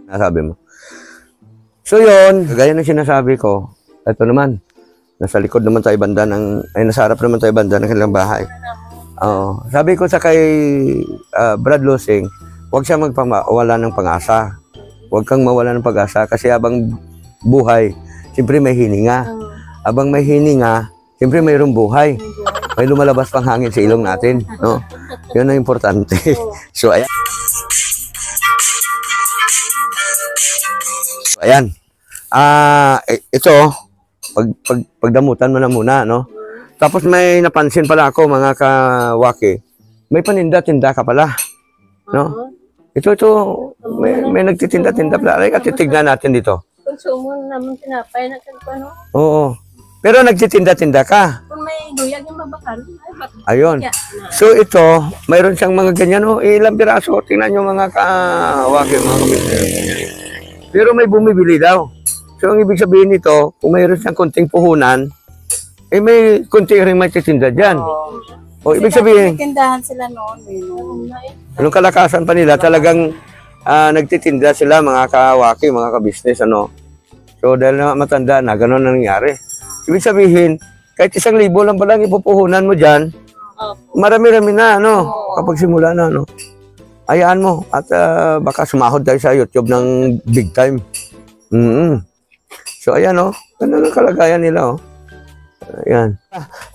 Nasabi mo. So yun, gaya ng sinasabi ko, ito naman, nasa likod naman tayo banda nasa harap naman tayo banda ng kanilang bahay. Sabi ko sa kay Brad Lusing, huwag siya magpawala ng pag-asa. Huwag kang mawala ng pag-asa kasi habang buhay, siyempre may hininga. Habang may hininga, siyempre mayroong buhay. May lumalabas pang hangin sa ilong natin. No? Yun ang importante. So, ayan. Ayan. Ito, pagdamutan mo na muna, no? Tapos may napansin pala ako, mga kawaki. May paninda-tinda ka pala. No? Ito, may nagtitinda-tinda pala. Ay, titignan natin dito. Konsumo naman tinapay na ano? Oo. Pero nagtitinda-tinda ka. Kung may luyag yung babakal. Ayun. So ito, mayroon siyang mga ganyan. Ilang piraso. Tingnan nyo mga kawaki, mga kabisnes. Pero may bumibili daw. So ang ibig sabihin nito, kung mayroon siyang konting puhunan, may konti rin may titinda dyan. O ibig sabihin, tindahan sila noon. anong kalakasan pa nila, talagang nagtitinda sila, mga kawaki, mga kabisnes, ano. So dahil na matanda na, gano'n na nangyari. Ibig sabihin, kahit 1,000 lang ba lang ipupuhunan mo dyan, marami-rami na, ano, kapag simula na, ano. Ayaan mo, at baka sumahod tayo sa YouTube ng big time. So, ayan, ganun ang kalagayan nila, Ayan.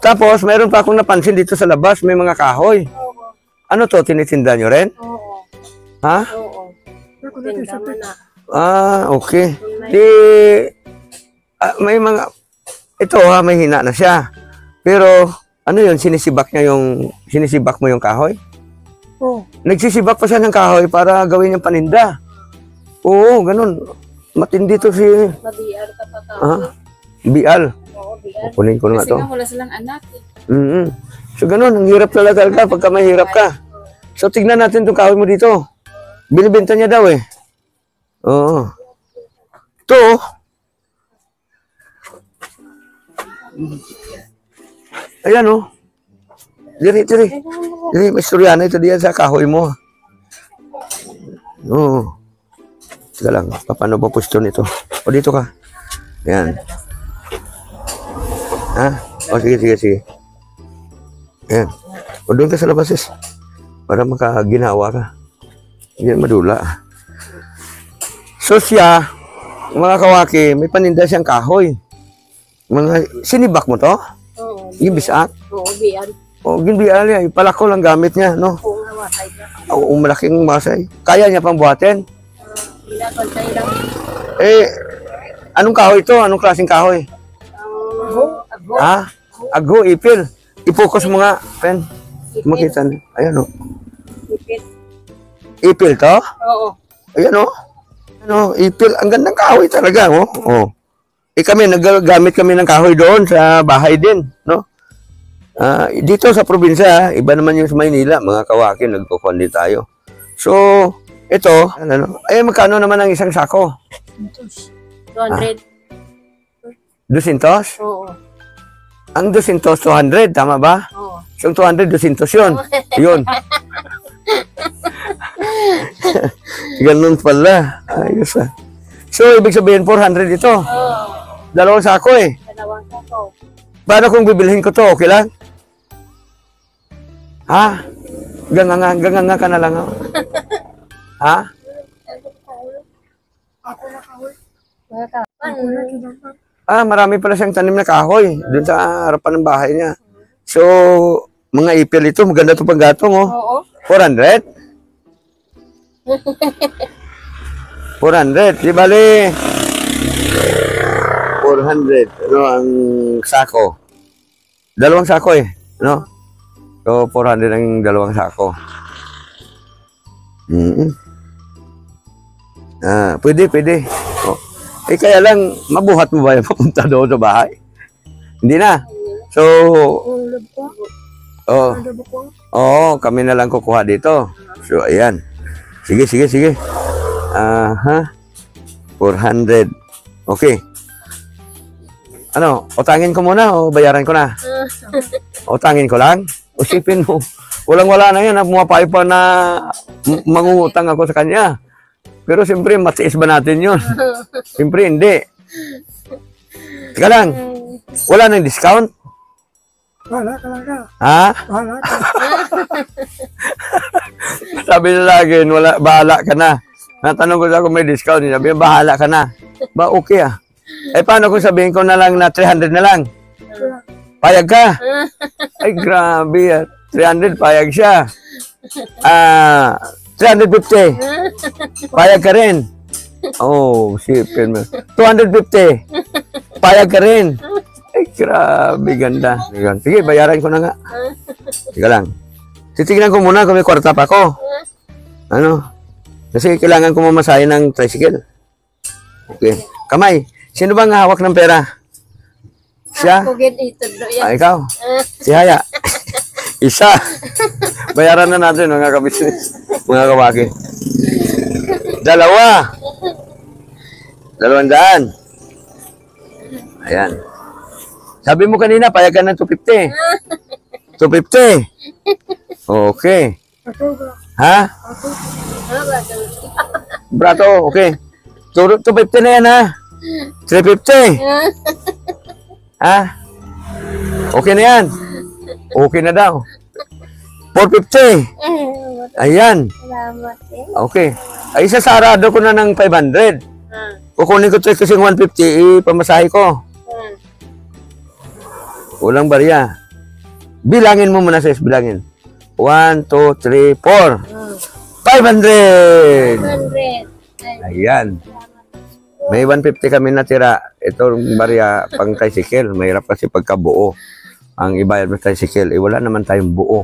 Tapos, mayroon pa akong napansin dito sa labas, may mga kahoy. Ano to, tinitinda nyo rin? Oo. Ha? Oo. Tinda mo na. Okay. May mga, ito may hina na siya. Pero, ano yun, sinisibak mo yung kahoy? Oo. Nagsisibak pa siya ng kahoy para gawin yung paninda. Oo, ganun. Matindi to si... Mabiar ka pa tao. Bial. Oo, biar. Kunin ko na Kasi to. nga wala silang anak. So ganun, ang hirap talaga pagka mahirap ka. So tignan natin itong kahoy mo dito. Binibenta niya daw eh. Oo. Ito. Ayan Diri. May istoryana ito diyan sa kahoy mo. Oo. Sige lang, paano ba pwesto nito? O dito ka. Ayan. Ha? O sige. Ayan. O doon ka sa labases. Para makaginawa ka. Hindi madula. So siya, mga kawaki, may paninda siyang kahoy. Sinibak mo to? Oo. Yung bisat? Oo, biar. O, ginbial niya. Palako lang gamit niya, no? Oo, nga wasay ka. O, malaking masay. Kaya niya pang buhatin. Pinapantay lang. Anong kahoy ito? Anong klaseng kahoy? Agho. Agho, ipil. I-focus mo nga, pen. Makita niyo. Ayan, Ipit. Ipil to? Oo. Ayan, ipil. Ang gandang kahoy talaga, kami, nagagamit kami ng kahoy doon sa bahay din, no? Dito sa probinsya, iba naman yung sa Maynila, mga kawaki, nagkukuhan din tayo. So, ito, magkano naman ang isang sako? 200. 200? Oo. Ang 200, 200, tama ba? Oo. So, 200, 200 yun. Yun. Ganun pala. Ayos So, ibig sabihin, 400 ito. Oo. Dalawang sako eh. Dalawang sako. Paano kung bibilhin ko to? Okay lang? Ha? Ganganga ka na lang. Ha? Marami pala siyang tanim na kahoy doon sa harapan ng bahay niya. So, mga ipil ito, maganda ito paggatong, Oo. 400? 400, di bali 400, ang sako. Dalawang sako no? So, 400 ang dalawang sako. Pwede. Kaya lang, mabuhat mo ba yung papunta doon sa bahay? Hindi na. So, kami na lang kukuha dito. So, ayan. Sige. 400. Okay. Utangin ko muna o bayaran ko na? Utangin ko lang? Usipin mo. Walang-wala na yan. Pumapay pa na mangungutang ako sa kanya. Pero siyempre, matiis ba natin yun? Siyempre, hindi. Teka lang, wala nang discount? Wala ka lang ka. Ha? Wala ka. Sabi na lagi, wala, bahala ka na. Natanong ko siya kung may discount. Sabi niya, bahala ka na. Ba, okay ah. Eh, paano kung sabihin ko na lang na 300 na lang? Payag ka? Ay, grabe ah. 300, payag siya. 350. Payag ka rin. Oh, sipin mo. 250. Payag ka rin. Ay, grabe, ganda. Sige, bayaran ko na nga. Sige lang. Titignan ko muna kung may kwarta pa ako. Ano? Kasi kailangan ko mamasahin ng tricycle. Okay. Kamay, sino bang hawak ng pera? Siya? Kugid ito do yan. Ikaw? Si Haya? Isa. Bayaran na natin mga kabisnes. Mga kawaki. 2. 200. Ayan. Sabi mo kanina, payag ka ng 250. 250. Okay. Ha? Brato, okay. 250 na yan, ha? 350. Ha? Okay na yan. Okay na daw. 450. Ayan. Salamat eh. Okay. Ay, sasarado ko na ng 500. Kukunin ko kasi 150, pamasahe ko. Walang barya. Bilangin mo muna, sis. Bilangin. 1, 2, 3, 4. 500! 100. Ayan. May 150 kami natira. Itong barya pang tricycle. Mahirap kasi pagkabuo. Ang ibayad mo tricycle. Eh, wala naman tayong buo.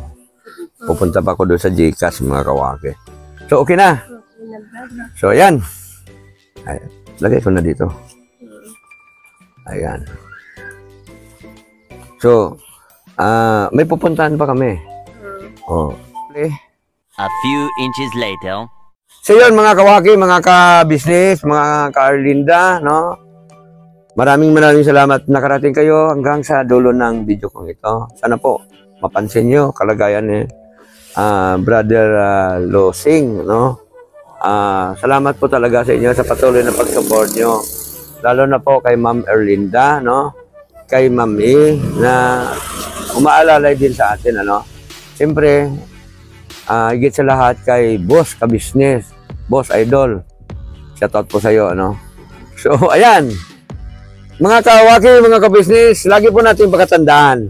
Pupunta pa ako doon sa GCash, mga kawake. So, okay na. So, ayan. Ayan. Lagay ko na dito. Ayan. So, may pupuntahan pa kami. Oh. A few inches later. So yun mga kawaki, mga ka-business, mga ka-Arlinda, no? Maraming salamat nakarating kayo hanggang sa dulo ng video kong ito. Sana po mapansin nyo kalagayan ni Brother Losing, no? Salamat po talaga sa inyo sa patuloy na pag-support nyo. Lalo na po kay Ma'am Erlinda, no? Kay Ma'am E, na umaalalay din sa atin, ano? Siyempre, higit sa lahat kay Boss ka-business, Boss Idol. Shoutout po sa iyo, ano? So, ayan. Mga kawaki, mga ka-business, lagi po natin pagkatandaan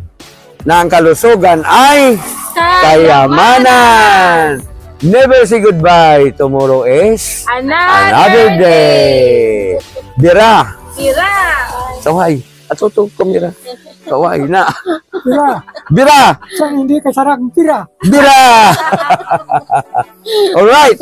na ang kalusugan ay kayamanan. Never say goodbye. Tomorrow is another day. Bira. Kira. Saway. At tutok ko, Bira. Saway na. Tira. Bira. Saan hindi ka sarang tira. Bira. Alright.